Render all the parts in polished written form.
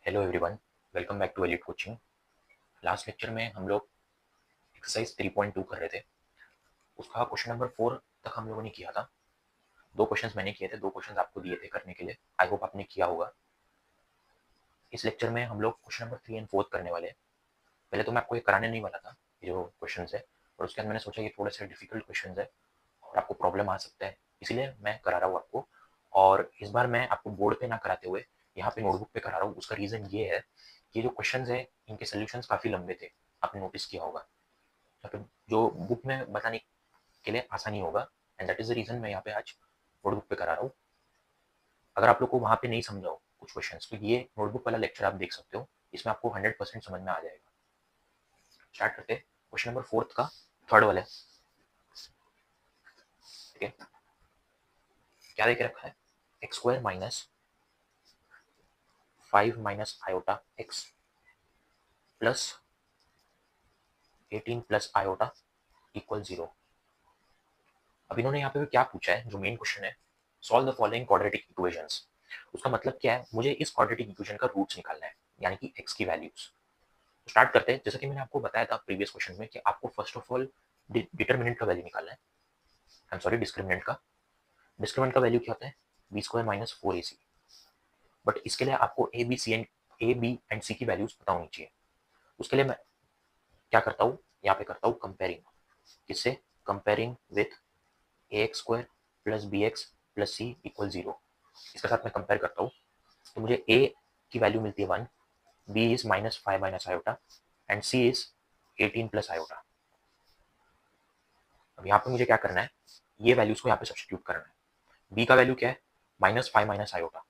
Hello everyone, welcome back to elite coaching. Last lecture में हम लोग एक्सरसाइज 3.2 कर रहे थे। उसका क्वेश्चन नंबर 4 तक हम लोगों ने किया था। दो क्वेश्चंस मैंने किए थे, दो क्वेश्चंस आपको दिए थे करने के लिए। आई होप आपने किया होगा। इस लेक्चर में हम लोग क्वेश्चन नंबर 3 एंड 4 करने वाले हैं। पहले तो मैं आपको ये कराने नहीं वाला था, ये जो क्वेश्चन है, और उसके बाद मैंने सोचा ये थोड़े से डिफिकल्ट क्वेश्चन है और आपको प्रॉब्लम आ सकता है, इसीलिए मैं करा रहा हूँ आपको। और इस बार मैं आपको बोर्ड पे ना कराते हुए यहाँ पे नोटबुक पे करा रहा हूँ। उसका रीज़न ये है कि जो क्वेश्चन है इनके सोल्यूशंस काफ़ी लंबे थे, आपने नोटिस किया होगा, तो जो बुक में बताने के लिए आसानी होगा। And that is the reason मैं यहाँ पे आज नोटबुक पे करा रहा हूँ। अगर आप लोग को वहाँ पे नहीं समझा हो कुछ क्वेश्चन, तो ये नोटबुक वाला लेक्चर आप देख सकते हो, इसमें आपको 100% समझ में आ जाएगा। स्टार्ट करते हैं क्वेश्चन नंबर 4 का, थर्ड वाला। ठीक है, क्या देखे रखा है? X square minus 5 minus iota x plus 18 plus iota equal 0। अब इन्होंने यहाँ पे क्या पूछा है, जो मेन क्वेश्चन है, solve the following quadratic equations. उसका मतलब क्या है, मुझे इस क्वाड्रेटिक इक्वेशन का रूट्स निकालना है, यानी कि एक्स की वैल्यूज। तो स्टार्ट करते हैं। जैसा कि मैंने आपको बताया था प्रीवियस क्वेश्चन में कि आपको फर्स्ट ऑफ ऑल डिटर्मिनेंट का वैल्यू निकालना है। आई एम सॉरी, डिस्क्रिमिनेंट का। डिस्क्रिमिनेंट का वैल्यू क्या होता है? B square minus 4ac। But इसके लिए आपको ए बी एंड सी की वैल्यूज पता होनी चाहिए। उसके लिए मैं क्या करता हूँ, यहाँ पे करता हूँ कंपेयरिंग। किससे? Comparing with a x square plus b x plus c equal 0। इसके साथ मैं कंपेयर करता हूँ, तो मुझे ए की वैल्यू मिलती है 1, b is minus 5 minus iota and c is 18 plus iota. अब यहाँ पे मुझे क्या करना है, ये वैल्यूज को यहाँ पे सब्स्टिट्यूट करना है। बी का वैल्यू क्या है? माइनस 5 माइनस आयोटा,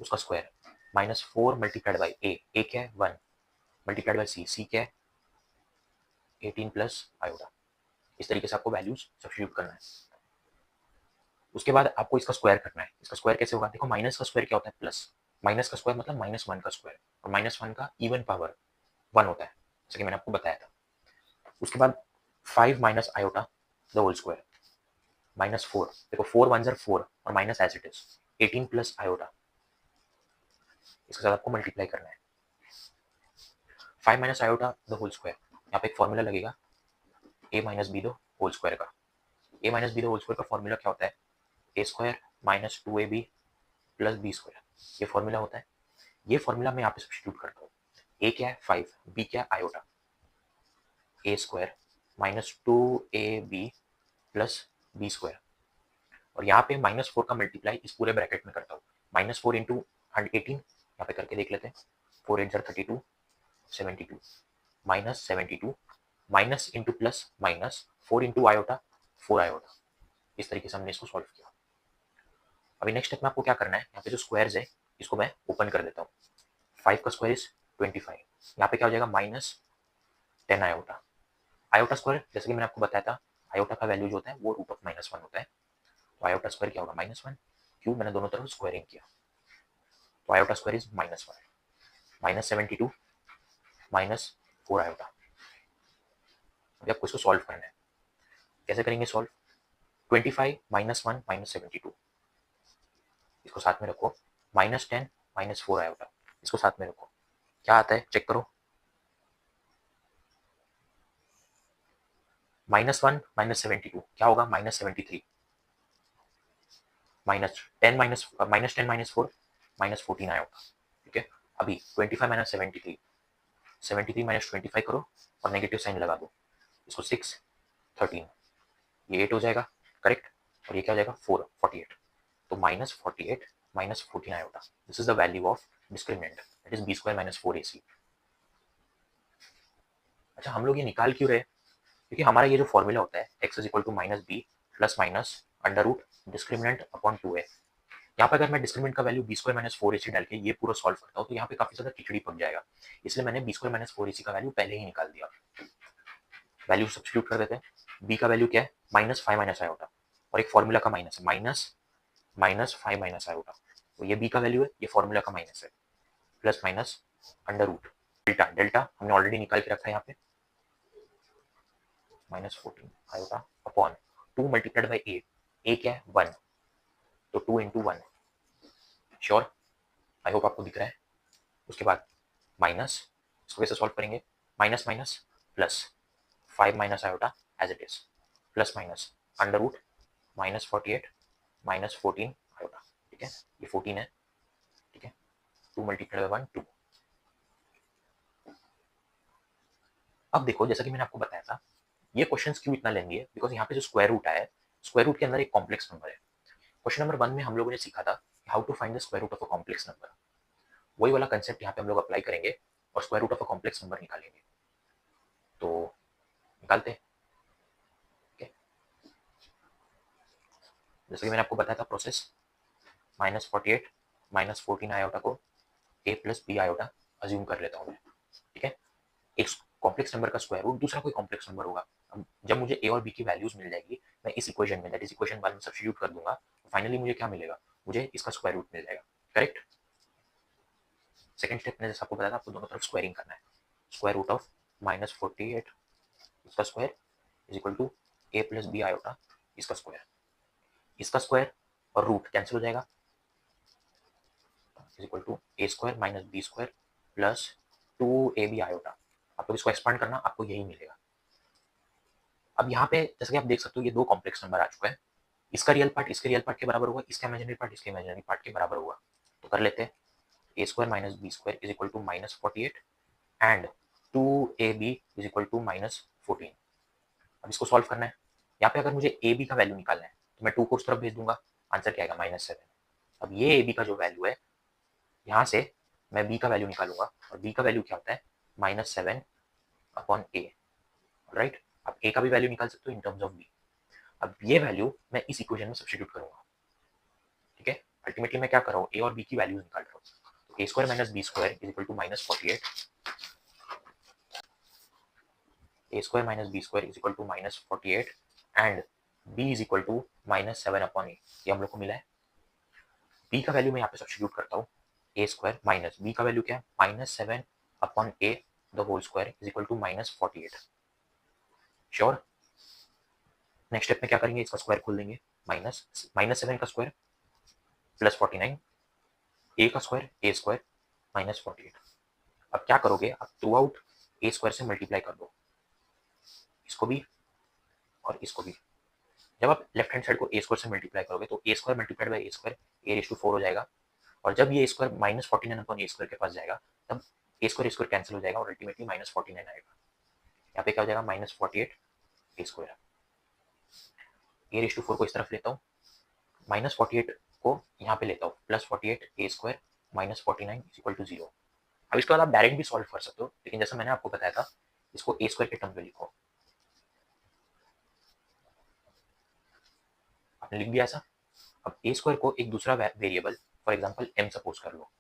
उसका square, minus 4 multiplied by a क्या है? 1 मल्टीप्लाइड बाई सी क्या है? 18 प्लस आयोटा। इस तरीके से आपको वैल्यूज सब्स्टिट्यूट करना है। उसके बाद आपको इसका स्क्वायर करना है। इसका स्क्वायर कैसे होगा? देखो, माइनस का स्क्वायर क्या होता है? प्लस। माइनस का स्क्वायर मतलब माइनस 1 का स्क्वायर, और माइनस 1 का इवन पावर 1 होता है, जैसे कि मैंने आपको बताया था। उसके बाद 5 minus iota the whole square, minus 4। देखो, 4 वन जर 4 और minus as it is 18 plus iota, इसके साथ आपको मल्टीप्लाई करना है। 5 minus iota the whole square, यहाँ पे एक फॉर्मूला लगेगा a minus b the whole square का। A minus b the whole square का फॉर्मूला क्या होता है? A square minus 2ab plus b square, ये फॉर्मूला होता है। ये फॉर्मूला मैं यहाँ पे सब्स्टिट्यूट करता हूँ। ए क्या है? 5, बी क्या है? Iota. A square minus 2ab plus b square, और यहाँ पे -4 का मल्टीप्लाई इस पूरे ब्रैकेट में करता हूँ। -4 इंटू 18, यहाँ पे करके देख लेते हैं। 4 8 32, 72 minus 72, minus into plus minus 4 into iota 4 iota. इस तरीके से हमने इसको सॉल्व किया। अभी नेक्स्ट स्टेप में आपको क्या करना है, यहाँ पे जो स्क्वायर्स है इसको मैं ओपन कर देता हूँ। 5 का स्क्वायर इज 25, यहाँ पे क्या हो जाएगा? -10 आयोटा। आयोटा स्क्वायर, जैसे कि मैंने आपको बताया था, आयोटा का वैल्यू जो होता है वो √-1 होता है। तो आयोटा स्क्वायर क्या होगा? -1। क्यों? मैंने दोनों तरफ स्क्वायरिंग किया, तो आयोटा स्क्वायर इज -1, -72 -4 आयोटा। अभी आपको इसको सॉल्व करना है। कैसे करेंगे सॉल्व? 25 -1 -72, इसको साथ में रखो, -10 -4 आयोटा, इसको साथ में रखो। क्या आता है चेक करो। -1 -72 क्या होगा? -73, -10 -4 -14 आयोटा। ठीक है, अभी 25 -73, 73 -25 करो और नेगेटिव साइन लगा दो। इसको 6 13, ये 8 हो जाएगा, करेक्ट। और ये क्या हो जाएगा? 4 48। तो -48 -14 iota, this is the value of discriminant, that is b square minus 4ac। अच्छा, हम लोग ये निकाल क्यों रहे? क्योंकि हमारा ये जो फॉर्मूला होता है x is equal to minus b plus minus under root discriminant upon 2a। यहाँ पर अगर मैं डिस्क्रिमिनेंट का value B square minus 4ac डाल के ये पूरा सॉल्व करता हूँ, तो यहाँ पे काफी ज्यादा खिचड़ी पक जाएगा। इसलिए मैंने बी स्क्वायर माइनस 4ac का वैल्यू पहले ही निकाल दिया। वैल्यू सब्स्टिट्यूट कर देते हैं। बी का वैल्यू क्या है? -5 माइनस आयोटा, और एक फॉर्मूला का माइनस है, -5 माइनस आयोटा। तो ये बी का वैल्यू है, ये फॉर्मूला का माइनस है, plus minus under root delta. Delta हमने ऑलरेडी निकाल के रखा है यहाँ पे, -14 iota upon 2 multiplied by 8। A क्या है? 1, तो 2 इंटू 1, श्योर। आई होप आपको दिख रहा है। उसके बाद माइनस, इसको कैसे सॉल्व करेंगे, minus minus plus 5 minus iota as it is, plus minus under root minus 48 minus 14 iota. ठीक है, ये 14 है। ठीक है, 2 मल्टीप्लाइड बाय 1 2। अब देखो, जैसा कि मैंने आपको बताया था, ये क्वेश्चंस क्यों इतना लेंदी है, बिकॉज यहाँ पे जो स्क्वायर रूट आया है, स्क्वायर रूट के अंदर एक कॉम्प्लेक्स नंबर है। क्वेश्चन नंबर 1 में हम लोगों ने सीखा था how to find the square root of a complex number. वही वाला कंसेप्ट यहाँ पे हम लोग अप्लाई करेंगे और square root of a complex number निकालेंगे। तो निकालते हैं। okay? जैसे कि मैंने आपको बताया था प्रोसेस, माइनस 48 माइनस 14 आयोटा को ए प्लस बी आयोटा अज्यूम कर लेता हूँ मैं। ठीक है, एक कॉम्प्लेक्स नंबर का स्क्वायर रूट दूसरा कोई कॉम्प्लेक्स नंबर होगा। अब जब मुझे ए और बी की वैल्यूज मिल जाएगी, मैं इस इक्वेशन में, दैट इज इक्वेशन 1 में सब्स्टिट्यूट कर दूंगा, फाइनली मुझे क्या मिलेगा, मुझे इसका स्क्वायर रूट मिल जाएगा। करेक्ट। सेकंड स्टेप में जैसे आपको बताया था, आपको दोनों तरफ स्क्वायरिंग करना है। स्क्वायर रूट ऑफ माइनस 48 इसका square is equal to a plus b iota इसका स्क्वायर। इसका स्क्वायर और रूट कैंसिल हो जाएगा, is equal to a square minus b square plus 2ab iota. आप लोग इसको एक्सपांड करना, आपको यही मिलेगा। अब यहाँ पे जैसे कि आप देख सकते हो, ये दो कॉम्प्लेक्स नंबर आ चुका है। इसका रियल पार्ट इसके रियल पार्ट के बराबर होगा, इसका इमेजिनरी पार्ट इसके इमेजिनरी पार्ट के बराबर होगा। तो कर लेते हैं, a square minus b square is equal to minus 48 and 2ab is equal to minus 14। अब इसको सॉल्व करना है। यहाँ पे अगर मुझे ए बी का वैल्यू निकालना है तो मैं 2 को उस तरफ भेज दूंगा, आंसर क्या आएगा, माइनस 7। अब ये ए बी का जो वैल्यू है, यहाँ से मैं बी का वैल्यू निकालूंगा, और बी का वैल्यू क्या होता है, -7 अपॉन ए। राइट, आप ए का भी वैल्यू निकाल सकते हो इन टर्म्स ऑफ बी। अब ये वैल्यू मैं इस इक्वेशन में सब्स्टिट्यूट करूंगा। ठीक है, अल्टीमेटली मैं क्या कर रहा हूँ, ए और बी की वैल्यूज निकाल रहा हूँ। तो a square minus b square is equal to minus 48, a square minus b square is equal to minus 48 and b is equal to -7 upon a. ये हम लोग को मिला है। बी का वैल्यू मैं यहाँ पे सब्स्टिट्यूट करता हूँ, ए स्क्वायर माइनस बी का वैल्यू क्या है, -7 upon a the whole square is equal to -48। Sure. Next step में क्या करेंगे, इसका स्क्वायर खोल देंगे, -7 का स्क्वायर प्लस 49, ए का स्क्वायर ए स्क्वायर -48। अब क्या करोगे, आप थ्रू आउट ए स्क्वायर से मल्टीप्लाई कर दो, इसको भी और इसको भी। जब आप लेफ्ट हैंड साइड को ए स्क्वायर से मल्टीप्लाई करोगे तो a square multiplied by a square a raise to 4 हो जाएगा, और जब ये स्क्वायर -49 अपॉन ए स्क्वायर के पास जाएगा, तब ए स्क्वायर कैंसिल हो जाएगा और अल्टीमेटली -49 आएगा। यहाँ पे क्या हो जाएगा, -48 a square. A raise to 4 को इस तरफ लेता हूँ, -48 को यहाँ पे लेता हूँ, +48 a square -49 is equal to 0। अब इसके बाद आप डायरेक्ट भी सॉल्व कर सकते हो, लेकिन जैसा मैंने आपको बताया था, इसको ए स्क्वायर के टर्म में लिखो। आपने लिख दिया ऐसा। अब ए स्क्वायर को एक दूसरा variable, for example m suppose कर लो,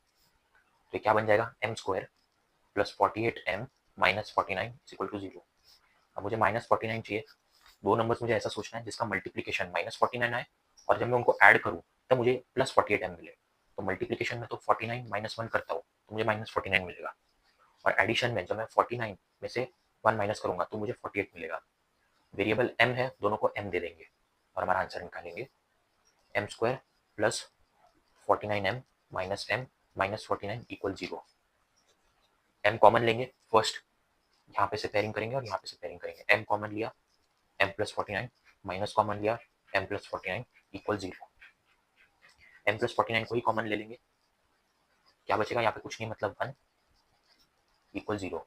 तो क्या बन जाएगा, m square plus 48m minus 49 is equal to 0। अब मुझे -49 चाहिए। दो नंबर्स मुझे ऐसा सोचना है जिसका मल्टीप्लीकेशन -49 आए, और जब मैं उनको ऐड करूँ तब मुझे +48m मिले। तो मल्टीप्लीकेशन में तो 49 माइनस 1 करता हूँ तो मुझे -49 मिलेगा, और एडिशन में जब मैं 49 में से 1 माइनस करूंगा तो मुझे 48 मिलेगा। वेरिएबल m है, दोनों को m दे देंगे और हमारा आंसर निकालेंगे, m square plus 49m minus m minus 49 equal 0। m common लेंगे फर्स्ट, यहाँ पे से पेयरिंग करेंगे और यहाँ पे से पेयरिंग करेंगे। m कॉमन लिया, m प्लस 49 माइनस कॉमन लिया, m plus 49 equal 0। m plus 49 को ही कॉमन ले लेंगे, क्या बचेगा, यहाँ पे कुछ नहीं, मतलब 1 इक्वल 0।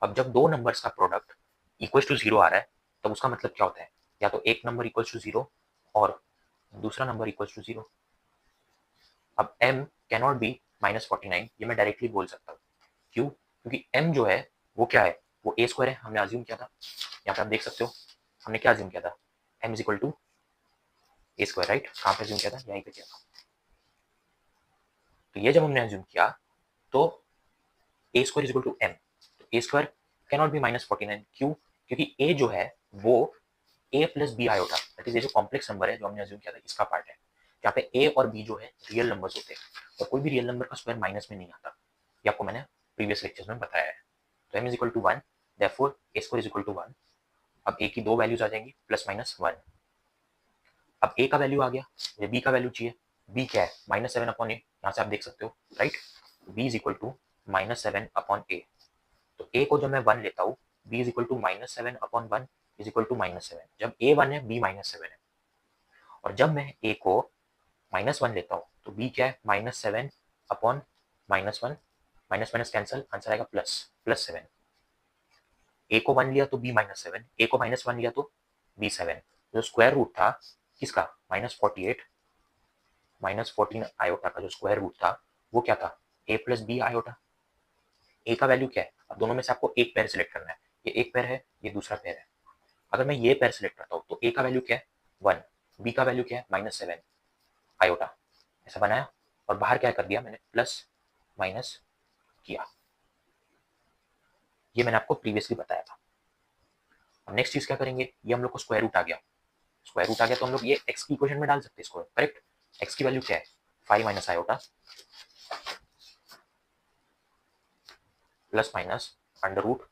अब जब दो नंबर्स का प्रोडक्ट इक्वल टू 0 आ रहा है, तब उसका मतलब क्या होता है, या तो एक नंबर इक्वल टू 0 और दूसरा नंबर इक्वल टू 0। अब m कैनॉट बी -49, ये मैं डायरेक्टली बोल सकता हूँ। क्यों, क्योंकि m जो है वो क्या है, वो ए स्क्वायर है, हमने अज्यूम किया था। यहाँ पे आप देख सकते हो हमने क्या अज्यूम किया था, m is equal to a square. Right, कहाँ पे अज्यूम किया था, यहीं पे किया था। तो ये जब हमने अज्यूम किया तो a square is equal to m, तो ए स्क्वायर कैनॉट बी -49। क्यों, क्योंकि a जो है वो a plus b iota, that is ये जो कॉम्प्लेक्स नंबर है जो हमने अज्यूम किया था इसका पार्ट है। यहाँ पे a और b जो है रियल नंबर्स होते हैं, और कोई भी रियल नंबर का स्क्वायर माइनस में नहीं आता, ये आपको मैंने प्रीवियस लेक्चर्स में बताया है। तो m is equal to 1, therefore a square is equal to 1। अब a की दो वैल्यूज आ जाएंगी, +-1। अब a का वैल्यू आ गया, मुझे b का वैल्यू चाहिए। b क्या है, -7 अपॉन a, यहाँ से आप देख सकते हो, right. b is equal to -7/a। तो a को जब मैं 1 लेता हूँ, b is equal to -7/1 is equal to -7। जब a 1 है, b -7 है। और जब मैं a को -1 लेता हूँ तो b क्या है, -7/-1, माइनस माइनस कैंसिल, आंसर आएगा +7। a को 1 लिया तो b -7, a को -1 लिया तो b 7। जो स्क्वायर रूट था किसका, -48 -14 आयोटा का जो स्क्वायर रूट था वो क्या था, a plus b iota. a का वैल्यू क्या है, अब दोनों में से आपको एक पेयर सिलेक्ट करना है। ये एक पेयर है, ये दूसरा पेयर है। अगर मैं ये पेयर सिलेक्ट करता हूँ तो a का वैल्यू क्या है 1, b का वैल्यू क्या है -7 आयोटा। ऐसा बनाया और बाहर क्या कर दिया मैंने, प्लस माइनस किया। ये मैंने आपको प्रीवियसली बताया था। अब नेक्स्ट चीज क्या करेंगे, ये हम लोग को स्क्वायर रूट आ गया। स्क्वायर रूट आ गया तो हम लोग ये x की इक्वेशन में डाल सकते हैं इसको, करेक्ट। x की वैल्यू क्या है, 5 minus iota plus minus under root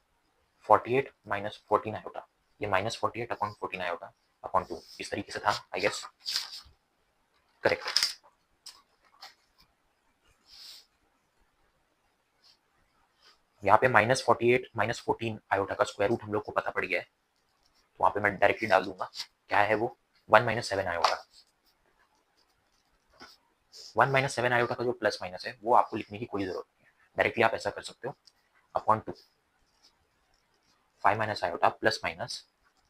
48 minus 14 iota. ये -48 अपॉन 14 आयोटा अपॉन 2 इस तरीके से था, आई गेस करेक्ट। यहाँ पे -48 माइनस 14 आयोटा का स्क्वायर रूट हम लोग को पता पड़ गया है, तो वहाँ पे मैं डायरेक्टली डाल दूंगा। क्या है वो, 1 माइनस 7 आयोटा। 1 माइनस 7 आयोटा का जो प्लस माइनस है वो आपको लिखने की कोई जरूरत नहीं है, डायरेक्टली आप ऐसा कर सकते हो, upon 2 5 minus iota plus minus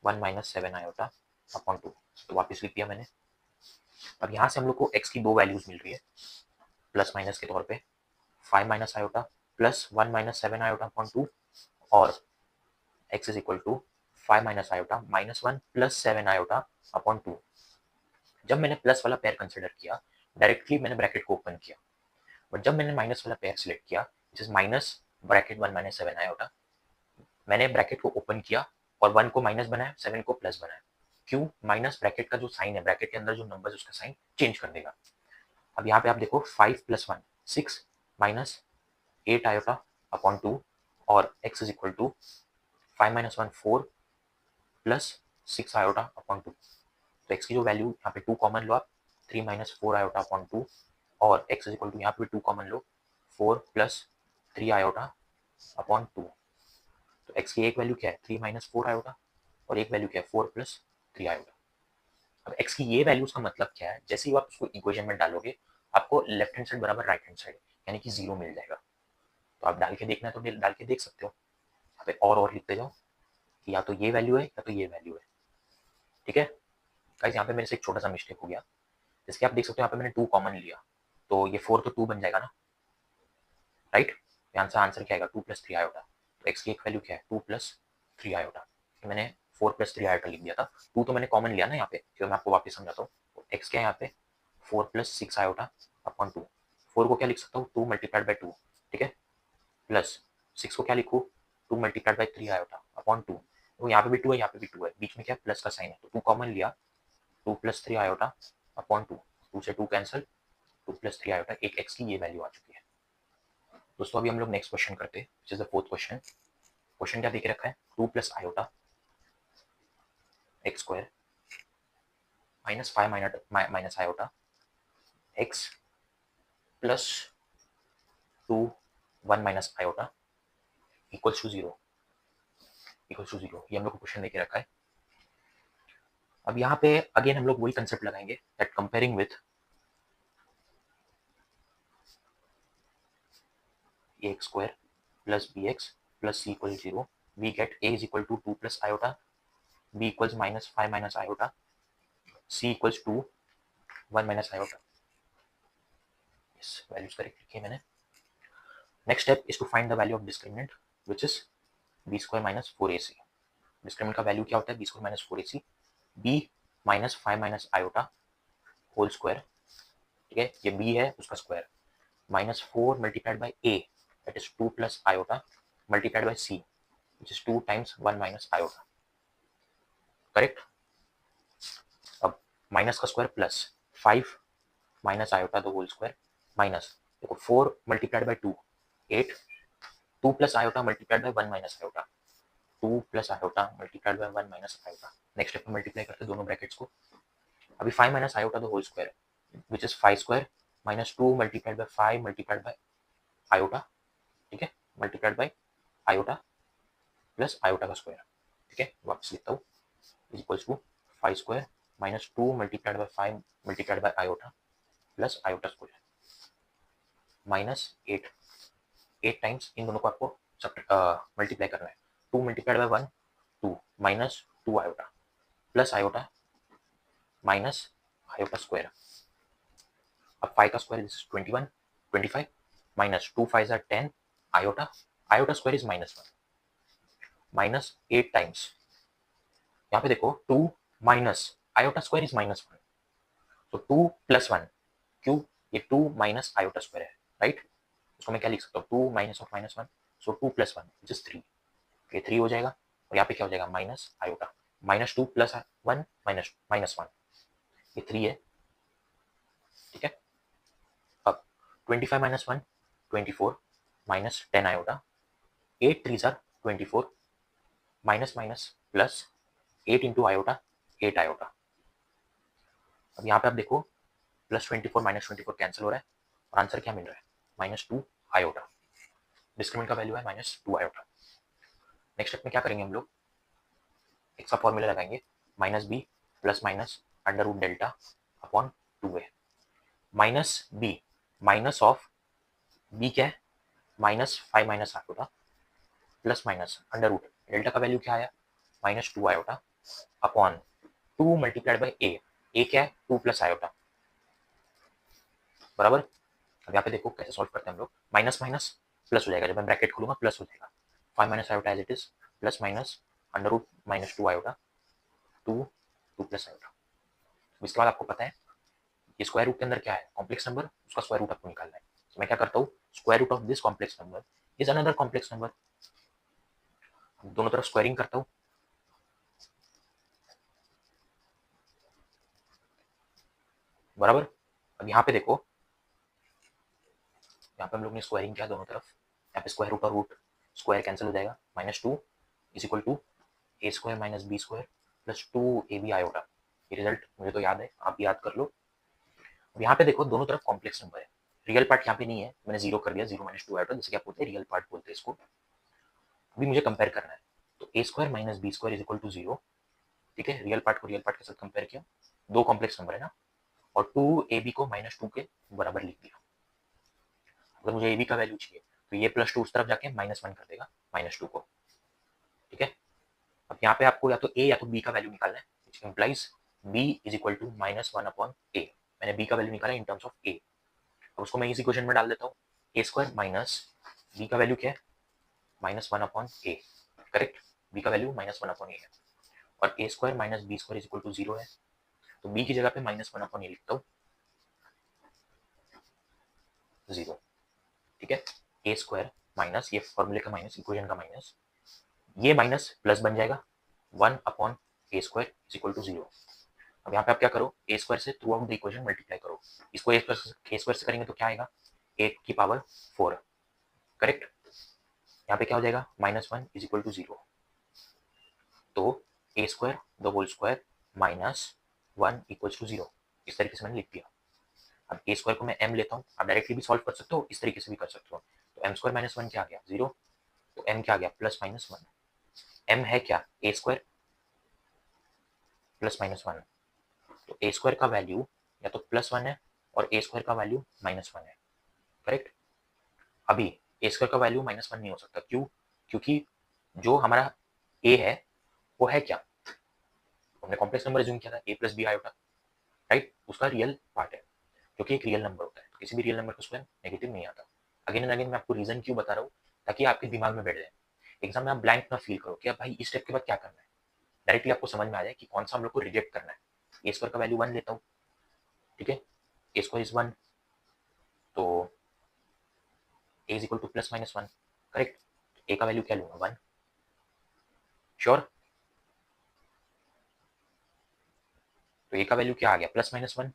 1 minus 7 iota upon 2। तो वापस लिख दिया मैंने। अब यहाँ से हम लोग को x की दो वैल्यूज मिल रही है प्लस माइनस के तौर पे, 5 minus iota plus 1 minus 7 iota upon 2, और x is equal to 5 minus iota -1 plus 7 iota upon 2। जब मैंने प्लस वाला पेयर कंसिडर किया, डायरेक्टली मैंने ब्रैकेट को ओपन किया, बट जब मैंने माइनस वाला पेयर सिलेक्ट किया, which is minus bracket 1 minus 7 iota, मैंने ब्रैकेट को ओपन किया और 1 को माइनस बनाया, 7 को प्लस बनाया। क्यों, माइनस ब्रैकेट का जो साइन है, ब्रैकेट के अंदर जो नंबर उसका साइन चेंज कर देगा। अब यहाँ पे आप देखो 5 प्लस 1 6 माइनस 8 आयोटा अपॉन 2, और x is equal to 5 minus 1 4 plus 6 iota upon 2। तो x की जो वैल्यू यहाँ पे 2 कॉमन लो आप, 3 माइनस 4 आयोटा अपॉन 2, और x इज इक्वल टू यहाँ पे 2 कॉमन लो, 4 प्लस 3 आयोटा अपॉन 2। तो x की एक वैल्यू क्या है, 3 माइनस 4 आयोटा, और एक वैल्यू क्या है 4 प्लस 3 आयोटा। अब x की ये वैल्यूज का मतलब क्या है, जैसे ही आप उसको इक्वेशन में डालोगे आपको लेफ्ट हैंड साइड बराबर राइट हैंड साइड यानी कि 0 मिल जाएगा। तो आप डाल के देखना है तो डाल के देख सकते हो, यहाँ पे और लिखते जाओ कि या तो ये वैल्यू है या तो ये वैल्यू है, ठीक है। गाइस यहाँ पे मेरे से एक छोटा सा मिस्टेक हो गया, जैसे कि आप देख सकते हो यहाँ पे मैंने 2 कॉमन लिया, तो ये 4 तो 2 बन जाएगा ना, राइट। आंसर क्या आएगा 2 प्लस 3 आयोटा। तो x की एक वैल्यू क्या है 2 प्लस 3 आयोटा। मैंने 4 प्लस 3 आयोटा लिख दिया था, 2 तो मैंने कॉमन लिया ना यहाँ पे, फिर मैं आपको वापस समझाता हूँ। x क्या है यहाँ पे 4 प्लस 6 आयोटा अपॉन 2। 4 को क्या लिख सकता हूँ 2 मल्टीप्लाइड बाई 2, ठीक है, प्लस 6 को क्या लिखूँ 2 मल्टीप्लाइड बाई 3 आयोटा अपॉन 2। तो यहाँ पे भी 2 है, यहाँ पे भी 2 है, बीच में क्या प्लस का साइन है, तो 2 कॉमन लिया, 2 प्लस 3 आयोटा अपॉन 2, 2 से 2 कैंसिल, 2 प्लस 3 आयोटा, एक x की ये वैल्यू आ चुकी है। दोस्तों अभी हम लोग नेक्स्ट क्वेश्चन करते हैं, which is the fourth question. Question क्या देके रखा है, 2 plus iota x square minus 5 minus iota x plus 2 1 minus iota equals to 0, equals to 0। ये हम लोग को क्वेश्चन देके रखा है। अब यहाँ पे अगेन हम लोग वही कंसेप्ट लगाएंगे that comparing with a x square plus b x plus c equal 0, we get a is equal to 2 plus iota, b equals minus 5 minus iota, c equals to 1 minus iota. इस values correct लिखी है मैंने। Next step is to find the value of discriminant which is b square minus 4ac। Discriminant का value क्या होता है, b square minus 4ac, B minus 5 minus iota whole square, ठीक है, ये बी है उसका square, minus 4 multiplied by a that is 2 plus iota multiplied by c which is 2 times 1 minus iota, correct. अब माइनस का square plus 5 minus iota the whole square minus, देखो 4 multiplied by 2 8, 2 plus iota multiplied by 1 minus iota, 2 plus iota multiplied by 1 minus iota. Next step में multiply करते दोनों brackets को। अभी 5 minus iota the whole square which is 5 square -2 multiplied by 5 multiplied by iota, ठीक है, multiplied by iota plus iota का square, ठीक है, वापस लिखता हूँ, is equals to 5 square -2 multiplied by 5 multiplied by iota plus iota square -8, 8 times इन दोनों को आपको मल्टीप्लाई करना है, 2 multiplied by 1 2 -2 iota plus iota minus iota square, अब 5 का square is 21 25 minus 2 5 are 10 iota, iota square is -1 -8 times, यहाँ पे देखो 2 माइनस आयोटा स्क्वायर इज -1, तो 2 प्लस 1, क्यों, ये 2 माइनस आयोटा स्क्वायर है, राइट, उसको मैं क्या लिख सकता हूँ, 2 minus of -1, so 2 plus 1 which is 3, ये 3 हो जाएगा, और यहाँ पे क्या हो जाएगा माइनस आयोटा, -2 प्लस 1 -1, ये 3 है, ठीक है। अब 25 minus 1 24 minus 10 iota, 8 3 are 24 minus minus plus 8 into iota 8 iota, अब यहाँ पे आप देखो +24 -24 कैंसिल हो रहा है और आंसर क्या मिल रहा है -2 आयोटा, डिस्क्रिमिनेंट का वैल्यू है -2 आयोटा। नेक्स्ट स्टेप में क्या करेंगे हम लोग, एक्स का फॉर्मूला लगाएंगे -b plus minus under root delta upon 2a, -b minus of b क्या है -5 minus iota plus minus under root delta का वैल्यू क्या आया -2 iota upon 2 multiplied by a क्या है 2 प्लस आयोटा, बराबर। अब यहाँ पे देखो कैसे सॉल्व करते हैं हम लोग, माइनस माइनस प्लस हो जाएगा, जब मैं ब्रैकेट खोलूंगा प्लस हो जाएगा, 5 minus iota as it is plus minus under root -2 iota 2 plus iota. इसके बाद आपको पता है ये स्क्वायर रूट के अंदर क्या है कॉम्प्लेक्स नंबर, उसका स्क्वायर रूट आपको निकालना है, तो मैं क्या करता हूँ, square root of this complex number is another complex number, दोनों तरफ स्क्वायरिंग करता हूँ, बराबर। अब यहाँ पे देखो, यहाँ पे हम लोग ने स्क्वायरिंग किया दोनों तरफ, यहाँ पे स्क्वायर रूट और रूट स्क्वायर कैंसिल हो जाएगा, -2 is equal to a square minus b square plus 2ab iota, ये रिजल्ट मुझे तो याद है, आप याद कर लो। अब यहाँ पे देखो दोनों तरफ कॉम्प्लेक्स नंबर है, रियल पार्ट यहाँ पे नहीं है, मैंने जीरो कर दिया, 0 -2 आयोटा, जैसे क्या बोलते हैं रियल पार्ट बोलते हैं इसको। अभी मुझे कंपेयर करना है, तो a square minus b square is equal to 0, ठीक है, रियल पार्ट को रियल पार्ट के साथ कंपेयर किया, दो कॉम्प्लेक्स नंबर है ना, और 2ab को -2 के बराबर लिख दिया। अगर मुझे ab का वैल्यू चाहिए तो ये +2 उस तरफ जाके -1 कर देगा -2 को, ठीक है। अब यहाँ पे आपको या तो a या तो b का वैल्यू निकालना है, which implies b is equal to -1 upon a, मैंने b का वैल्यू निकाला इन टर्म्स ऑफ a, अब उसको मैं इस इक्वेशन में डाल देता हूँ, ए स्क्वायर माइनस b का वैल्यू क्या है -1 अपॉन a, करेक्ट, b का वैल्यू -1 अपॉन a है, और a square minus b square is equal to 0 है, तो b की जगह पे -1 अपॉन a लिखता हूँ 0, ठीक है, ए स्क्वायर माइनस ये फॉर्मूले का माइनस इक्वेशन का माइनस, ये माइनस प्लस बन जाएगा 1 upon a square is equal to 0। अब यहाँ पे आप क्या करो, ए स्क्वायर से throughout the equation multiply करो, इसको ए स्क्वायर से करेंगे तो क्या आएगा 8 की पावर 4, करेक्ट, यहाँ पे क्या हो जाएगा -1 इज इक्वल टू 0, तो a square the whole square minus 1 equals to 0, इस तरीके से मैंने लिख दिया। अब ए स्क्वायर को मैं m लेता हूँ, आप डायरेक्टली भी सॉल्व कर सकते हो, इस तरीके से भी कर सकते हो, तो m स्क्वायर -1 क्या आ गया 0, तो m क्या आ गया +-1, m है क्या ए स्क्वायर +-1, तो ए स्क्वायर का वैल्यू या तो +1 है और ए स्क्वायर का वैल्यू -1 है, करेक्ट। अभी ए स्क्वायर का वैल्यू -1 नहीं हो सकता, क्यों, क्योंकि जो हमारा ए है वो है क्या, हमने कॉम्प्लेक्स नंबर एज्यूम किया था a plus b iota, right, उसका रियल पार्ट है, क्योंकि एक रियल नंबर होता है, तो किसी भी रियल नंबर का स्क्वायर नेगेटिव नहीं आता। अगेन एंड अगेन मैं आपको रीजन क्यों बता रहा हूँ, ताकि आपके दिमाग में बैठ जाए, एग्जाम में आप ब्लैंक ना फील करो कि अब भाई इस स्टेप के बाद क्या करना है, डायरेक्टली आपको समझ में आ जाए कि कौन सा हम लोग को रिजेक्ट करना है। ए स्क्वायर का वैल्यू 1 लेता हूँ, ठीक है, ए स्क्वायर इज 1, तो ए इज इक्वल टू +-1, करेक्ट, ए का वैल्यू क्या लूंगा 1, श्योर, तो ए का वैल्यू क्या आ गया +-1,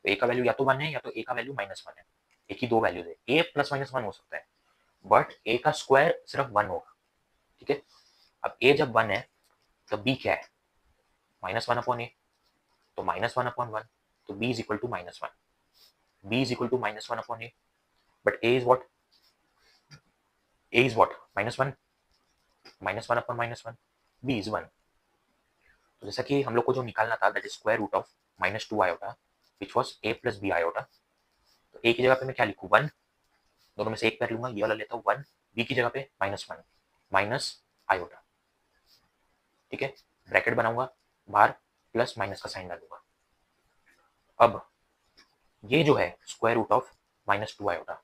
तो ए का वैल्यू या तो 1 है या तो ए का वैल्यू -1 है, एक ही दो वैल्यूज है, ए +-1 हो सकता है, बट ए का स्क्वायर सिर्फ 1 होगा, ठीक है। अब ए जब 1 है तो बी क्या है -1 अपॉन ए, तो -1 अपॉन 1, तो b is equal to -1, b is equal to -1 upon a, but a is what? a is what? -1, -1 upon -1, b is 1. तो जैसा कि हम लोग को जो निकालना था, that is square root of -2 iota which was a plus b iota. तो a की जगह पे मैं क्या लिखूँ? 1, दोनों में से एक पैर लूंगा, ये वाला लेता हूँ 1, b की जगह पे -1 माइनस आयोटा, ठीक है। ब्रैकेट बनाऊंगा, बाहर प्लस माइनस का साइन डालूंगा। अब ये जो है स्क्वायर रूट ऑफ -2 आयोटा,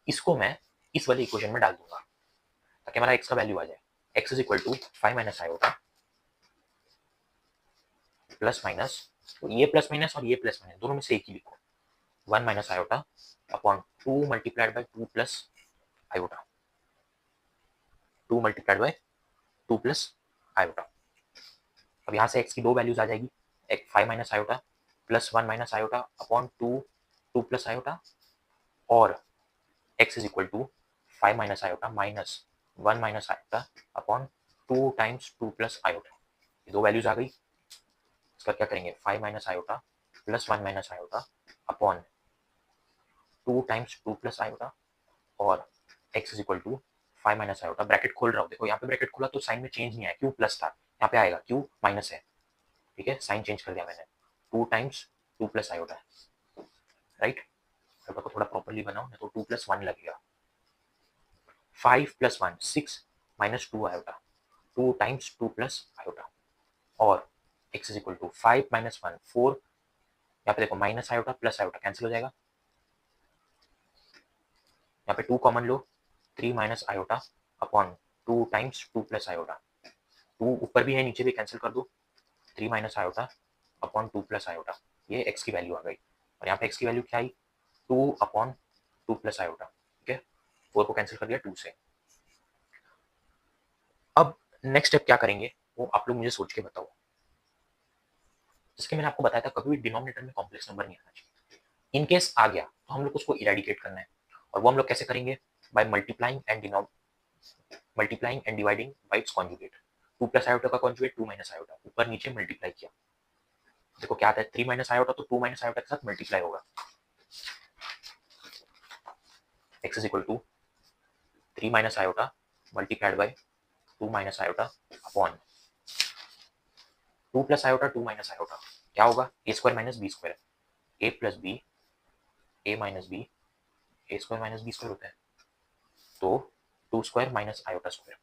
इसको मैं इस वाले इक्वेशन में डाल दूंगा ताकि हमारा x का वैल्यू आ जाए। x is equal to 5 minus iota plus minus, तो ये प्लस माइनस और ये प्लस माइनस दोनों में से एक ही लिखो, 1 minus iota upon 2 multiplied by 2 plus iota, 2 multiplied by 2 plus iota. अब यहाँ से x की दो वैल्यूज आ जाएगी, एक 5 minus iota plus 1 minus iota upon 2 plus iota, और x is equal to 5 minus iota minus 1 minus iota upon 2 times 2 plus iota. ये दो वैल्यूज आ गई। इसका क्या करेंगे? 5 minus iota plus 1 minus iota upon 2 times 2 plus iota, और x is equal to 5 minus iota, bracket खोल रहा हूँ, देखो यहाँ पे ब्रैकेट खोला तो साइन में चेंज नहीं आया, क्यू प्लस था, यहाँ पे आएगा क्यू माइनस है, ठीक है, साइन चेंज कर दिया मैंने, 2 times 2 plus iota, right. Paper को थोड़ा प्रॉपर्ली बनाओ, नहीं तो 2 प्लस 1 लगेगा। 5 plus 1 6 minus 2 iota, 2 times 2 plus iota, और x is equal to 5 minus 1 4, यहाँ पे देखो minus iota plus iota cancel हो जाएगा, यहाँ पे 2 कॉमन लो, 3 minus iota upon 2 times 2 plus iota, 2 ऊपर भी है नीचे भी कैंसिल कर दो, 3 minus iota upon 2 plus iota, ये x की वैल्यू आ गई। और यहाँ पे x की वैल्यू क्या आई? 2 अपॉन 2 प्लस आयोटा, ठीक है, 4 को कैंसिल कर दिया 2 से। अब नेक्स्ट स्टेप क्या करेंगे वो आप लोग मुझे सोच के बताओ। जिसके मैंने आपको बताया था कभी भी डिनोमिनेटर में कॉम्प्लेक्स नंबर नहीं आना चाहिए। इन केस आ गया तो हम लोग उसको इरेडिकेट करना है, और वो हम लोग कैसे करेंगे? By multiplying and dividing by it's conjugate. 2 plus iota का कॉन्जुगेट 2 माइनस आयोटा, ऊपर नीचे मल्टीप्लाई किया, देखो क्या आता है, 3 माइनस आयोटा तो 2 माइनस आयोटा के साथ मल्टीप्लाई होगा, x is equal to 3 minus iota multiplied by 2 minus iota upon 2 plus iota 2 minus iota, क्या होगा? A square minus b square, a plus b, a minus b, a square minus b square होता है, तो 2 square minus iota square,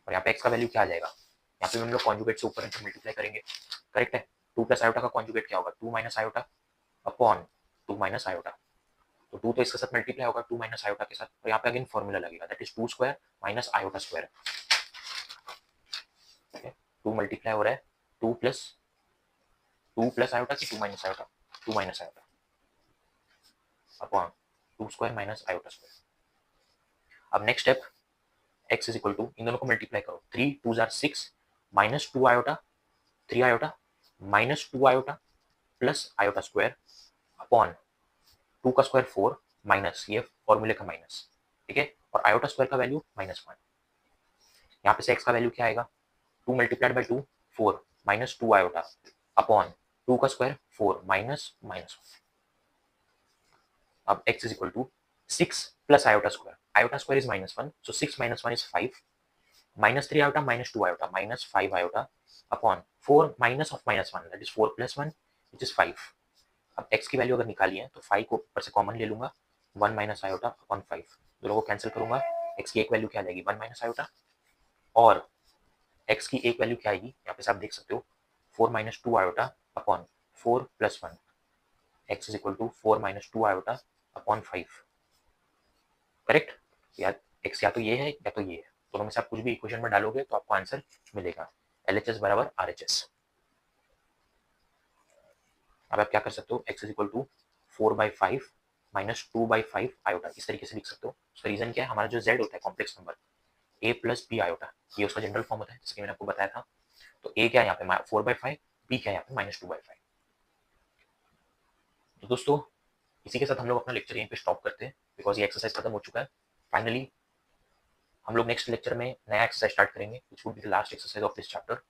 और यहाँ पे x का value क्या आ जाएगा? यहाँ पे हम लोग कॉन्जुगेट से ऊपर नीचे मल्टीप्लाई करेंगे, करेक्ट है। 2 प्लस आयोटा का कॉन्जुगेट क्या होगा? 2 minus iota upon 2 minus iota, तो 2 तो इसके साथ मल्टीप्लाई होगा 2 माइनस आयोटा के साथ, और यहाँ पे अगेन फॉर्मूला लगेगा, that is 2 square minus iota square, ठीक है। 2 मल्टीप्लाई हो रहा है 2 प्लस आयोटा की 2 minus iota, 2 minus iota upon 2 square minus iota square. अब next step, x is equal to, इन दोनों को मल्टीप्लाई करो, 3 2 जार 6 minus 2 iota 3 iota minus 2 iota plus iota square upon 2 का स्क्वायर 4 माइनस ये फॉर्मूले का माइनस, ठीक है, और आयोटा स्क्वायर का वैल्यू -1। यहाँ पे से x का वैल्यू क्या आएगा? 2 multiplied by 2 4 minus 2 iota upon 2 का स्क्वायर 4 माइनस माइनस। अब x is equal to 6 plus iota square is -1, so 6 minus 1 is 5, minus 3 iota minus 2 iota minus 5 iota upon 4 minus of -1 that is 4 plus 1 which is 5। अब x की value अगर निकाली है तो 5 को ऊपर से कॉमन ले लूंगा, 1 माइनस आयोटा अपॉन 5, दोनों को कैंसिल करूंगा, x की एक वैल्यू क्या आ जाएगी? 1 माइनस आयोटा, और x की एक वैल्यू क्या आएगी? यहाँ पे से आप देख सकते हो 4 minus 2 iota upon 4 plus 1, x is equal to 4 minus 2 iota upon 5, correct. या x या तो ये है या तो ये है, दोनों में से आप कुछ भी इक्वेशन में डालोगे तो आपको आंसर मिलेगा, LHS बराबर RHS। अब आप क्या कर सकते हो, x is equal to 4/5 minus 2/5 iota, इस तरीके से लिख सकते हो। उसका रीजन क्या है? हमारा जो z होता है complex number a plus b iota, ये उसका जनरल फॉर्म होता है जिसके मैंने आपको बताया था। तो a क्या है यहाँ पे 4/5, b क्या है यहाँ पे -2/5। तो दोस्तों इसी के साथ हम लोग अपना लेक्चर यहीं पे स्टॉप करते हैं, बिकॉज ये एक्सरसाइज खत्म हो चुका है। फाइनली हम लोग नेक्स्ट लेक्चर में नया एक्सरसाइज स्टार्ट करेंगे which would be the last exercise of this chapter.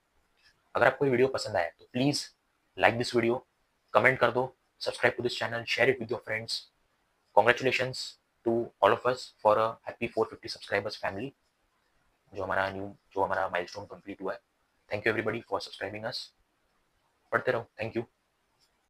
अगर आपको ये वीडियो पसंद आया तो please like this video, comment कर दो, subscribe to this channel, share it with your friends, congratulations to all of us for a happy 450 subscribers family, जो हमारा माइलस्टोन कंप्लीट हुआ है। Thank you everybody for subscribing us. पढ़ते रहो। Thank you.